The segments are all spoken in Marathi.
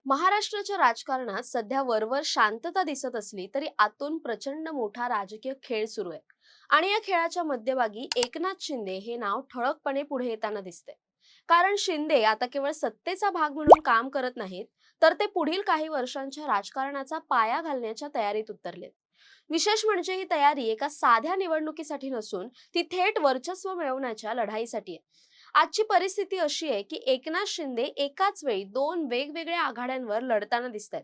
महाराष्ट्राच्या राजकारणात सध्या वरवर शांतता दिसत असली तरी आतून प्रचंड मोठा राजकीय खेळ सुरू आहे. आणि या खेळाच्या मध्यभागी एकनाथ शिंदे हे नाव ठळकपणे पुढे येताना दिसते. कारण शिंदे आता केवळ सत्तेचा भाग म्हणून काम करत नाहीत, तर ते पुढील काही वर्षांच्या राजकारणाचा पाया घालण्याच्या तयारीत उतरलेत. विशेष म्हणजे ही तयारी एका साध्या निवडणुकीसाठी नसून ती थेट वर्चस्व मिळवण्याच्या लढाईसाठी आहे. आजची परिस्थिती अशी आहे की एकनाथ शिंदे एकाच वेळी दोन वेगवेगळ्या आघाड्यांवर लढताना दिसतात.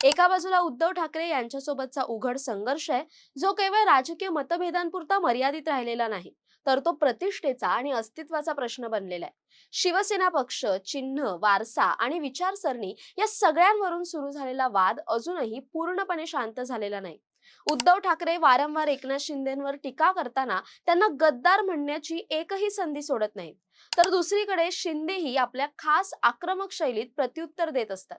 एका बाजूला उद्धव ठाकरे यांच्यासोबतचा उघड संघर्ष आहे, जो केवळ राजकीय मतभेदांपुरता मर्यादित राहिलेला नाही, तर तो प्रतिष्ठेचा आणि अस्तित्वाचा प्रश्न बनलेला आहे. शिवसेना पक्ष, चिन्ह, वारसा आणि विचारसरणी या सगळ्यांवरून सुरू झालेला वाद अजूनही पूर्णपणे शांत झालेला नाही. उद्धव ठाकरे वारंवार एकनाथ शिंदेंवर टीका करताना त्यांना गद्दार म्हणण्याची एकही संधी सोडत नाहीत. तर दुसरीकडे शिंदेही आपल्या खास आक्रमक शैलीत प्रत्युत्तर देत असतात.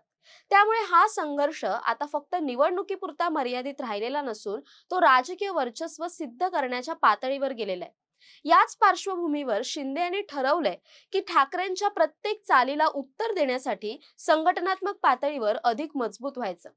त्यामुळे हा संघर्ष आता फक्त निवडणुकीपुरता मर्यादित राहिलेला नसून तो राजकीय वर्चस्व सिद्ध करण्याच्या पातळीवर गेलेला आहे. याच पार्श्वभूमीवर शिंदे यांनी ठरवलंय की ठाकरेंच्या प्रत्येक चालीला उत्तर देण्यासाठी संघटनात्मक पातळीवर अधिक मजबूत व्हायचं.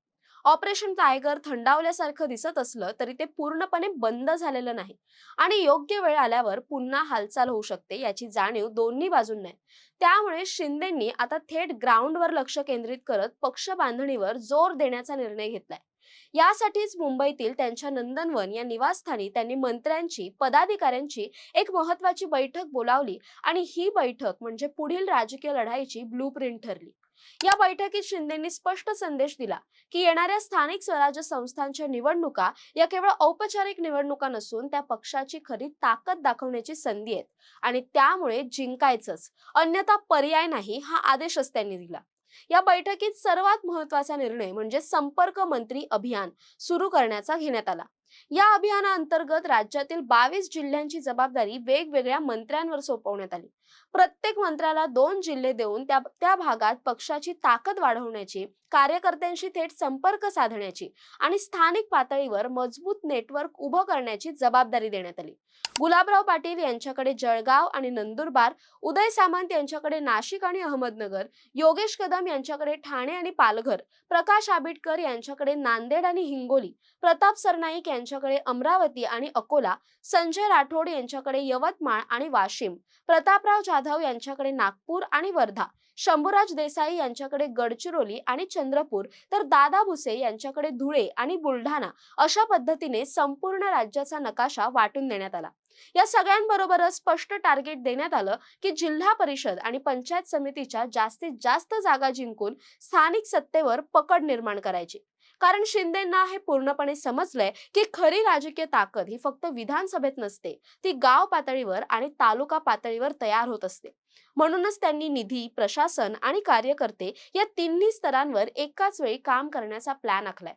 ऑपरेशन टायगर थंडावल्यासारखं दिसत असलं तरी ते पूर्णपणे बंद झालेलं नाही आणि योग्य वेळ आल्यावर पुन्हा हालचाल होऊ शकते याची जाणीव दोन्ही बाजूंना आहे. त्यामुळे शिंदेंनी आता थेट ग्राउंडवर लक्ष केंद्रित करत पक्ष बांधणीवर जोर देण्याचा निर्णय घेतलाय. यासाठीच मुंबईतील त्यांच्या नंदनवन या निवासस्थानी त्यांनी मंत्र्यांची, पदाधिकाऱ्यांची एक महत्वाची बैठक बोलावली आणि ही बैठक म्हणजे पुढील राजकीय लढाईची ब्लूप्रिंट ठरली. या बैठकीत शिंदेंनी स्पष्ट संदेश दिला की येणाऱ्या स्थानिक स्वराज्य संस्थांच्या निवडणुका या केवळ औपचारिक निवडणुका नसून त्या पक्षाची खरी ताकद दाखवण्याची संधी आहेत आणि त्यामुळे जिंकायचंच, अन्यथा पर्याय नाही, हा आदेशच त्यांनी दिला. या बैठकीत सर्वात महत्वाचा निर्णय म्हणजे संपर्क मंत्री अभियान सुरू करण्याचा घेण्यात आला. या अभियानाअंतर्गत राज्यातील 22 जिल्ह्यांची जबाबदारी वेगवेगळ्या मंत्र्यांवर सोपवण्यात आली. प्रत्येक मंत्र्याला 2 जिल्हे देऊन त्या त्या भागात पक्षाची ताकद वाढवण्याची, कार्यकर्त्यांशी थेट संपर्क साधण्याची आणि स्थानिक पातळीवर मजबूत नेटवर्क उभं करण्याची जबाबदारी देण्यात आली. गुलाबराव पाटील यांच्याकडे जळगाव आणि नंदुरबार, उदय सामंत यांच्याकडे नाशिक आणि अहमदनगर, योगेश कदम यांच्याकडे ठाणे आणि पालघर, प्रकाश आंबेडकर यांच्याकडे नांदेड आणि हिंगोली, प्रताप सरनाईक यांच्याकडे अमरावती आणि अकोला, संजय राठोड यांच्याकडे यवतमाळ आणि वाशिम, प्रतापराव जाधव यांच्याकडे नागपूर आणि वर्धा, शंभूराज देसाई यांच्याकडे गडचिरोली आणि चंद्रपूर, तर दादा भुसे यांच्याकडे धुळे आणि बुलढाणा, अशा पद्धतीने संपूर्ण राज्याचा नकाशा वाटून देण्यात आला. या सगळ्यांबरोबरच स्पष्ट टार्गेट देण्यात आलं की जिल्हा परिषद आणि पंचायत समितीच्या जास्तीत जास्त जागा जिंकून स्थानिक सत्तेवर पकड निर्माण करायची. कारण शिंदेंना हे पूर्णपणे समजलंय की खरी राजकीय ताकद ही फक्त विधानसभेत नसते, ती गाव पातळीवर आणि तालुका पातळीवर तयार होत असते. म्हणूनच त्यांनी निधी, प्रशासन आणि कार्यकर्ते या तिन्ही स्तरांवर एकाच वेळी काम करण्याचा प्लॅन आखलाय.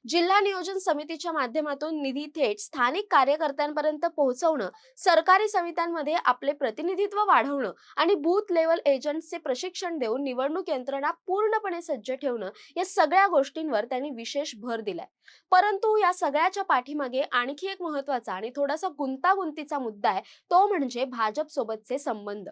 जिल्हा नियोजन समितीच्या माध्यमातून निधी थेट स्थानिक कार्यकर्त्यांपर्यंत पोहोचवणं, सरकारी समित्यांमध्ये आपले प्रतिनिधित्व वाढवणं आणि बूथ लेवल एजंट्सचे प्रशिक्षण देऊन निवडणूक यंत्रणा पूर्णपणे सज्ज ठेवणं, या सगळ्या गोष्टींवर त्यांनी विशेष भर दिलाय. परंतु या सगळ्याच्या पाठीमागे आणखी एक महत्वाचा आणि थोडासा गुंतागुंतीचा मुद्दा आहे, तो म्हणजे भाजप सोबतचे संबंध.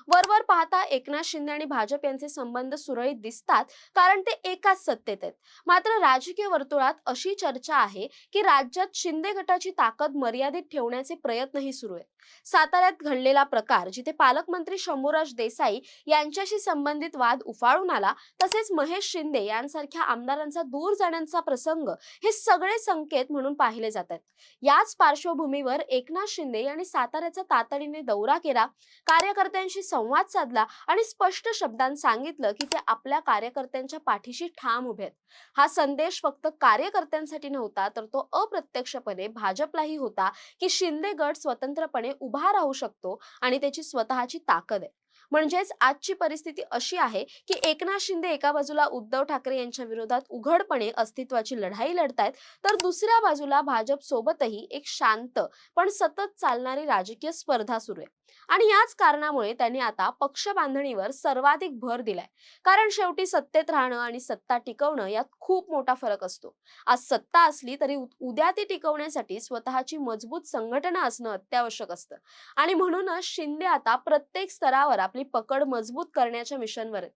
वरवर पाहता एकनाथ शिंदे आणि भाजप यांचे संबंध सुरळीत दिसतात, कारण ते एकाच सत्तेत आहेत. मात्र राजकीय वर्तुळात अशी चर्चा आहे की राज्यात शिंदे गटाची ताकद मर्यादित ठेवण्याचे प्रयत्नही सुरू आहेत. साताऱ्यात घडलेला प्रकार, जिथे पालकमंत्री शंभूराज देसाई यांच्याशी संबंधित वाद उफाळून आला, तसेच महेश शिंदे यांसारख्या आमदारांचा दूर जाण्याचा प्रसंग, हे सगळे संकेत म्हणून पाहिले जातात. याच पार्श्वभूमीवर एकनाथ शिंदे यांनी साताऱ्याचा तातडीने दौरा केला, कार्यकर्त्यांशी संवाद साधला आणि स्पष्ट शब्दांत सांगितलं की ते आपल्या कार्यकर्त्यांच्या पाठीशी ठाम उभे आहेत. हा संदेश फक्त कार्यकर्त्यांसाठी नव्हता, तर तो अप्रत्यक्षपणे भाजपलाही होता की शिंदे गट स्वतंत्रपणे उभा राहू शकतो आणि त्याची स्वतःची ताकद आहे. म्हणजेच आजची परिस्थिती अशी आहे की एकनाथ शिंदे एका बाजूला उद्धव ठाकरे यांच्या विरोधात उघडपणे अस्तित्वाची लढाई लढतायत, तर दुसऱ्या बाजूला भाजप सोबतही एक शांत पण सतत चालणारी राजकीय स्पर्धा सुरू आहे. आणि याच कारणामुळे त्यांनी आता पक्ष बांधणीवर सर्वाधिक भर दिलाय. कारण शेवटी सत्तेत राहणं आणि सत्ता टिकवणं यात खूप मोठा फरक असतो. आज सत्ता असली तरी उद्या ती टिकवण्यासाठी स्वतःची मजबूत संघटना असणं अत्यावश्यक असतं. आणि म्हणूनच शिंदे आता प्रत्येक स्तरावर आपली पकड मजबूत करण्याच्या मिशनवर आहेत.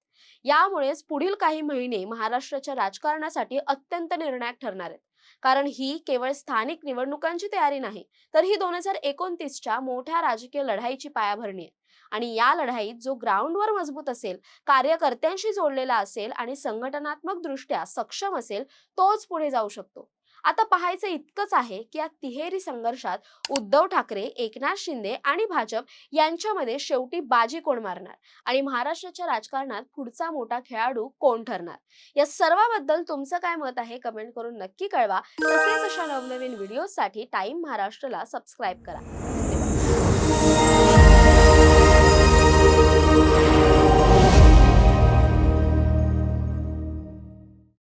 यामुळेच पुढील काही महिने महाराष्ट्राच्या राजकारणासाठी अत्यंत निर्णायक ठरणार आहेत. कारण ही केवळ स्थानिक निवडणुकांची तयारी नाही, तर ही 2029च्या मोठ्या राजकीय लढाईची पायाभरणी आहे. आणि या लढाईत जो ग्राउंडवर मजबूत असेल, कार्यकर्त्यांशी जोडलेला असेल आणि संघटनात्मक दृष्ट्या सक्षम असेल, तोच पुढे जाऊ शकतो. आता पाहायचं इतकंच आहे की या तिहेरी संघर्षात उद्धव ठाकरे, एकनाथ शिंदे आणि भाजप यांच्यामध्ये शेवटी बाजी कोण मारणार आणि महाराष्ट्राच्या राजकारणात पुढचा मोठा खेळाडू कोण ठरणार. या सर्वाबद्दल तुमचं काय मत आहे कमेंट करून नक्की कळवा. तसेच अशा नवनवीन व्हिडिओसाठी टाइम महाराष्ट्रला सबस्क्राईब करा. धन्यवाद.